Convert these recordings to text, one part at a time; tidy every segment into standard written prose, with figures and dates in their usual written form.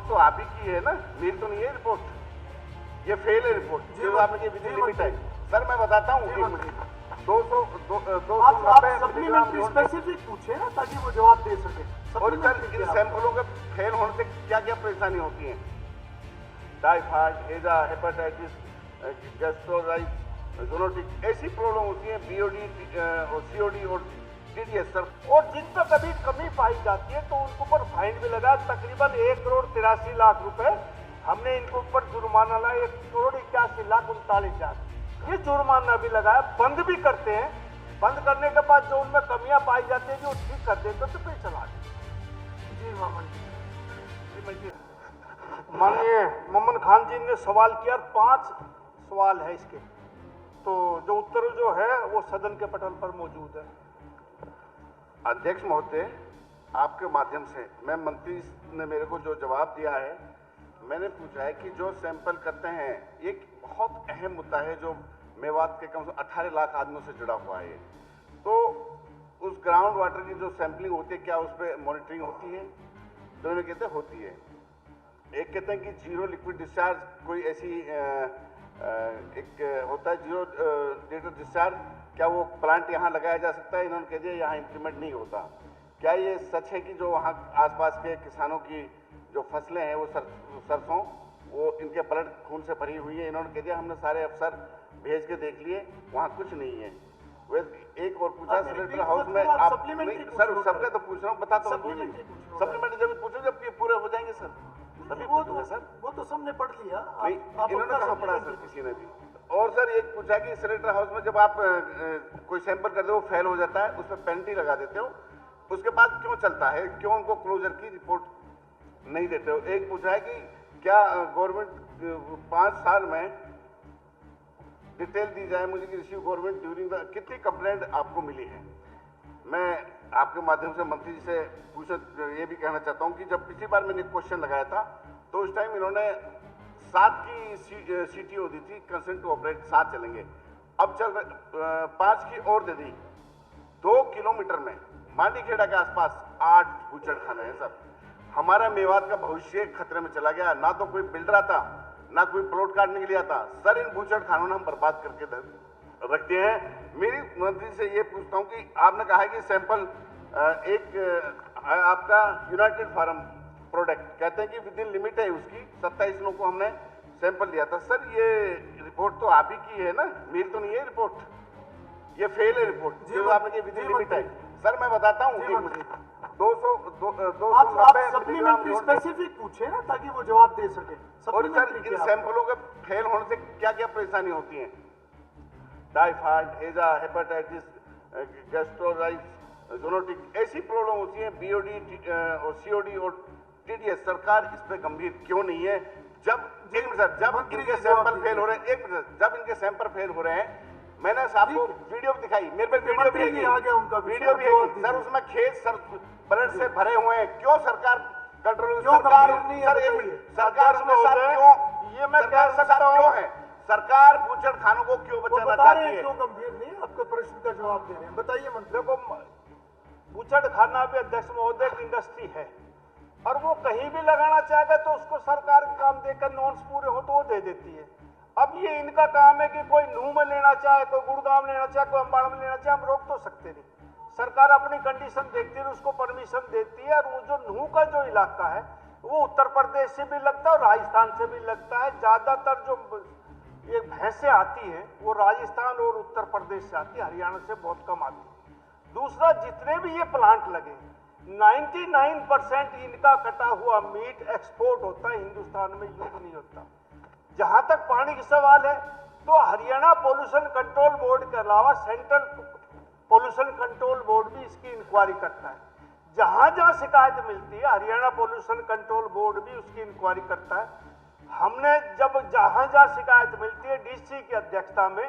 Report तो आप ही की है ना, मेरी तो नहीं है रिपोर्ट, ये फेल है रिपोर्ट जो आपने विद लिमिट है। सर मैं बताता हूँ, 290 सप्लीमेंट्री स्पेसिफिक पूछे ना ताकि वो जवाब दे सके। और सर इन सैंपलों के फेल होने से क्या क्या परेशानी होती है? टाइफाइड, हेजा, हेपेटाइटिस, गैस्ट्रोराइटिस, जोनोटिक, ऐसी प्रॉब्लम होती है, बीओडी और सीओडी और टीडीएस सर। और जिन पर कभी कमी पाई जाती है तो उनके ऊपर फाइन भी लगा, तकरीबन 1,83,00,000 रुपए हमने इनके ऊपर जुर्माना लगाया, 1,81,39,00,000 ये जुर्माना भी लगाया। बंद भी करते हैं, बंद करने के बाद जो उनमें कमियां पाई जाती है जो ठीक कर देते तो फिर चला देते। जी मामन जी, माननीय मोमन खान जी ने सवाल किया, 5 सवाल है इसके, तो जो उत्तर जो है वो सदन के पटल पर मौजूद है। अध्यक्ष महोदय, आपके माध्यम से मैं मंत्री ने मेरे को जो जवाब दिया है, मैंने पूछा है कि जो सैंपल करते हैं एक बहुत अहम मुद्दा है जो मेवात के कम से कम 18 लाख आदमियों से जुड़ा हुआ है। तो उस ग्राउंड वाटर की जो सैंपलिंग होती है, क्या उस पर मॉनिटरिंग होती है? दोनों कहते हैं होती है। एक कहते हैं कि जीरो लिक्विड डिस्चार्ज, कोई ऐसी एक होता है जीरो डेटर डिस्चार्ज, क्या वो प्लांट यहाँ लगाया जा सकता है? इन्होंने कह दिया यहाँ इम्प्लीमेंट नहीं होता। क्या ये सच है कि जो वहाँ आसपास के किसानों की जो फसलें हैं वो सरसों वो इनके ब्लड खून से भरी हुई है? इन्होंने कह दिया हमने सारे अफसर भेज के देख लिए, वहाँ कुछ नहीं है। वे एक और पूछा सेनेटर हाउस में, आप सर सबका तो पूछ रहा हूँ, बताता हूँ सप्लीमेंट्री जब पूछो जब ये पूरे हो जाएंगे सर तभी पूछूंगा सर। वो तो सबने पढ़ लिया, इन्होंने कहाँ पढ़ा सर किसी ने भी। और सर एक पूछा कि सेनेटर हाउस में जब आप कोई सैंपल कर दो फेल हो जाता है, उस पर पेनल्टी लगा देते हो, उसके बाद क्यों चलता है, क्यों उनको क्लोजर की रिपोर्ट नहीं देते हो? एक पूछा है कि क्या गवर्नमेंट 5 साल में डिटेल दी जाए मुझे कि रिसीव गवर्नमेंट ड्यूरिंग द कितनी कंप्लेंट आपको मिली है? मैं आपके माध्यम से मंत्री जी से ये भी कहना चाहता हूं कि जब पिछली बार मैंने क्वेश्चन लगाया था तो उस टाइम इन्होंने 7 की सीटीओ दी थी, कंसेंट टू ऑपरेट 7 चलेंगे, अब चल 5 की और दे दी। 2 किलोमीटर में मांडीखेड़ा के आसपास 8 बूचड़ खाने हैं सर। हमारा मेवात का भविष्य खतरे में चला गया, ना तो कोई बिल्डर आता, ना कोई प्लॉट काटने के लिए आता सर। इन बूचड़ खानों ने हम बर्बाद करके रखते हैं। मेरी मंत्री से ये पूछता हूं कि आपने कहा है कि सैंपल एक आपका यूनाइटेड फार्म प्रोडक्ट कहते हैं कि विद इन लिमिट है उसकी, 27 लोगों को हमने सैंपल लिया था सर। ये रिपोर्ट तो आप ही की है ना, मेरी तो नहीं है रिपोर्ट, ये फेल है रिपोर्ट जो आपने विद इन लिमिट है। सर मैं बताता हूँ, 290 सप्लीमेंट्री स्पेसिफिक पूछे ना ताकि वो जवाब दे सके। और सर इन सैंपलों के फेल होने से क्या क्या परेशानी होती है? टाइफाइड, हेजा, हेपेटाइटिस, गैस्ट्रोराइटिस, जोनोटिक, ऐसी प्रॉब्लम होती है, बीओडी और सीओडी और टीडीएस। सरकार इस पे गंभीर क्यों नहीं है? जब जब इनके सैंपल फेल हो रहे हैं, एक मिनट, जब इनके सैंपल फेल हो रहे हैं, मैंने आपको वीडियो भी दिखाई, मेरे पे वीडियो भी आ गया, उनका वीडियो भी है सर, उसमें खेत सर ब्लड से भरे हुए हैं। क्यों सरकार कंट्रोल, सरकार नहीं है, सरकार में साथ क्यों, ये मैं कह सकता हूं है, सरकार बूचड़ खानों को क्यों बचाना चाहती है? क्यों गंभीर नहीं, आपके प्रश्न का जवाब दे रहे हैं, बताइए मंत्री को। बूचड़ खाना भी अध्यक्ष महोदय की इंडस्ट्री है और वो कहीं भी लगाना चाहेगा तो उसको सरकार काम देकर नॉर्म्स पूरे हो तो वो दे देती है। अब ये इनका काम है कि कोई नूह में लेना चाहे, कोई गुड़गांव लेना चाहे, कोई अम्बाड़ा में लेना चाहे, हम रोक तो सकते नहीं। सरकार अपनी कंडीशन देखती है, उसको परमिशन देती है। और वो जो नूह का जो इलाका है वो उत्तर प्रदेश से भी लगता है और राजस्थान से भी लगता है। ज्यादातर जो ये भैंसें आती हैं वो राजस्थान और उत्तर प्रदेश से आती है, हरियाणा से बहुत कम आती है। दूसरा, जितने भी ये प्लांट लगे 99% इनका कटा हुआ मीट एक्सपोर्ट होता है, हिंदुस्तान में यूज नहीं होता। जहां तक पानी की सवाल है तो हरियाणा पोल्यूशन कंट्रोल बोर्ड के अलावा सेंट्रल पोल्यूशन कंट्रोल बोर्ड भी इसकी इंक्वायरी करता है। जहां जहां शिकायत मिलती है हरियाणा पोल्यूशन कंट्रोल बोर्ड भी उसकी इंक्वायरी करता है। हमने जब जहां जहां शिकायत मिलती है डीसी की अध्यक्षता में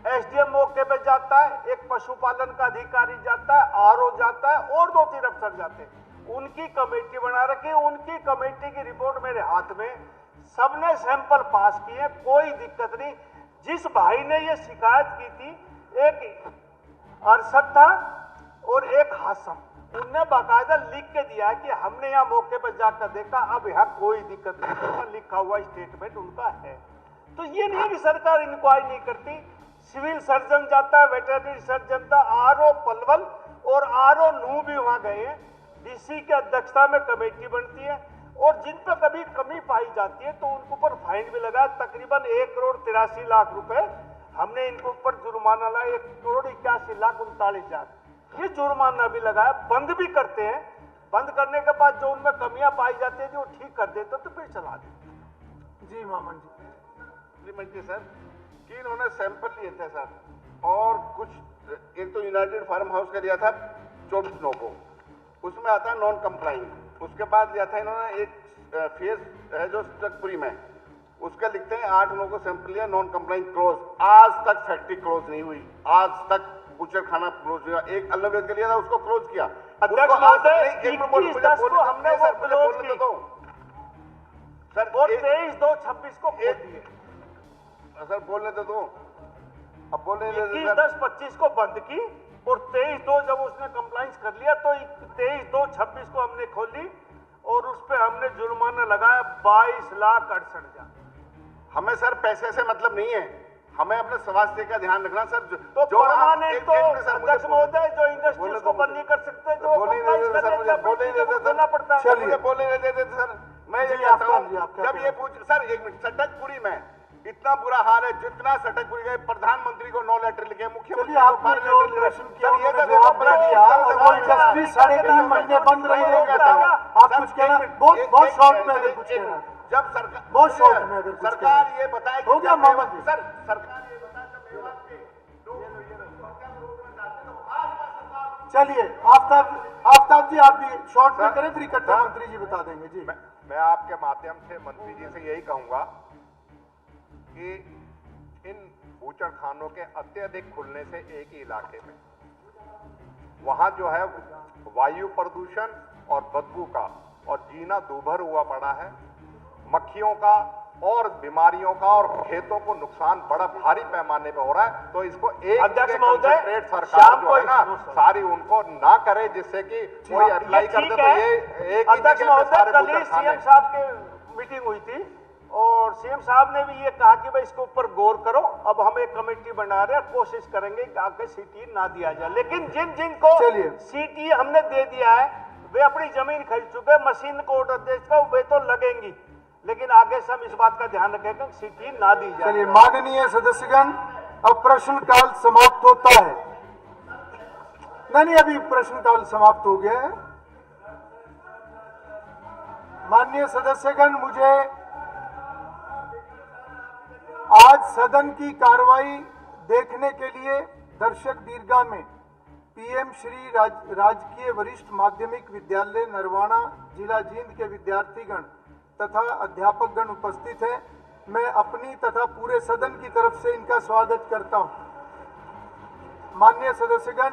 एसडीएम मौके पे जाता है, एक पशुपालन का अधिकारी जाता है, आरओ जाता है और 2-3 अफसर जाते हैं। उनकी कमेटी बना रखी, उनकी कमेटी की रिपोर्ट मेरे हाथ में, सबने सैंपल पास किए, कोई दिक्कत नहीं। जिस भाई ने ये शिकायत की थी, एक अरशद था और एक हासम, उनने बाकायदा लिख के दिया कि हमने यहाँ मौके पर जाकर देखा, अब यहाँ कोई दिक्कत नहीं, लिखा हुआ स्टेटमेंट उनका है। तो ये नहीं है कि सरकार इंक्वायरी नहीं करती। सिविल सर्जन जाता है, वेटरनरी सर्जन था, आरओ पलवल और आरओ नूह भी वहां गए हैं। डीसी की अध्यक्षता में कमेटी बनती है और जिन पर कभी कमी पाई जाती है तो उनके ऊपर फाइन भी लगा। तकरीबन 1,83,00,000 रुपए हमने इनके ऊपर जुर्माना लगाया, 1,81,39,39,000 ये जुर्माना भी लगाया। बंद भी करते हैं, बंद करने के बाद जो उनमें कमियां पाई जाती है जो ठीक कर देते तो फिर चला देते। जी मामन जी मंत्री सर कि इन्होंने सैंपल लिए थे सर, और कुछ एक तो यूनाइटेड फार्म हाउस का लिया था 24 नौ को, उसमें आता है नॉन कंप्लाइंग। उसके बाद लिया था इन्होंने एक फेस है जो स्टकपुरी में, उसका लिखते हैं 8 नौ को सैंपल लिया, नॉन कंप्लाइंग क्लोज। आज तक फैक्ट्री क्लोज नहीं हुई, आज तक बुचर खाना क्लोज हुआ। एक अल्लाह के लिया था उसको क्लोज किया। अध्यक्ष महोदय 21/10 को हमने वो क्लोज की सर, और 23/2/26 को खोल दिए सर। बोलने तो दो, अब बोलने 21/10/25 को बंद की और 23/2 जब उसने कंप्लाइंस कर लिया तो 23/2/26 को हमने खोली और उस पर हमने जुर्माना लगाया 22,68,000। हमें सर पैसे से मतलब नहीं है, हमें अपने स्वास्थ्य का ध्यान रखना सर। तो परमानेंट तो अध्यक्ष महोदय जो इंडस्ट्रीज को बंद नहीं कर सकते, जो बोलना पड़ता है। मुझे बोलने नहीं देते सर। मैं ये कहता हूँ जब ये पूछ सर, एक मिनट, सटकपुरी में इतना बुरा हाल है, जितना सटकपुरी गए प्रधानमंत्री को 9 लेटर लिखे, मुख्यमंत्री को 12 लेटर इंडस्ट्री 3.5 महीने बंद रही है। आप कुछ कहना बहुत शॉर्ट में अगर कुछ कहना, जब सरकार बहुत शॉर्ट में अगर सरकार ये बताए हो गया मोहम्मद जी सर, सरकार ये बताए जब मेवात के चलिए आफ्ताब जी आप भी शॉर्ट में करें, फिर इकट्ठा मंत्री जी बता देंगे। जी मैं आपके माध्यम से मंत्री जी से यही कहूंगा कि इन बूचड़ खानों के अत्यधिक खुलने से एक ही इलाके में वहां जो है वायु प्रदूषण और बदबू का और जीना दूभर हुआ पड़ा है, मक्खियों का और बीमारियों का, और खेतों को नुकसान बड़ा भारी पैमाने पे हो रहा है। तो इसको एक अध्यक्ष महोदय सरकार जो है ना सारी उनको ना करे, जिससे कि कोई अप्लाई कर दे तो ये एक ही अध्यक्ष महोदय कल ही सीएम साहब की मीटिंग हुई थी और सीएम साहब ने भी ये कहा कि भाई इसके ऊपर गौर करो। अब हम एक कमेटी बना रहे हैं, कोशिश करेंगे कि आगे सीटी ना दिया जाए, लेकिन जिनको सीटी हमने दे दिया है वे अपनी जमीन खरीद चुके, मशीन को ऑर्डर दे चुका, वे तो लगेंगी, लेकिन आगे से हम इस बात का ध्यान रखेंगे सीटी ना दी जाए। चलिए माननीय सदस्यगण, अब प्रश्नकाल समाप्त होता है। नहीं, अभी प्रश्नकाल समाप्त हो गया है। माननीय सदस्यगण, मुझे आज सदन की कार्रवाई देखने के लिए दर्शक दीर्घा में पीएम श्री राजकीय वरिष्ठ माध्यमिक विद्यालय नरवाना, जिला जींद के विद्यार्थीगण तथा अध्यापकगण उपस्थित हैं। मैं अपनी तथा पूरे सदन की तरफ से इनका स्वागत करता हूं। माननीय सदस्यगण,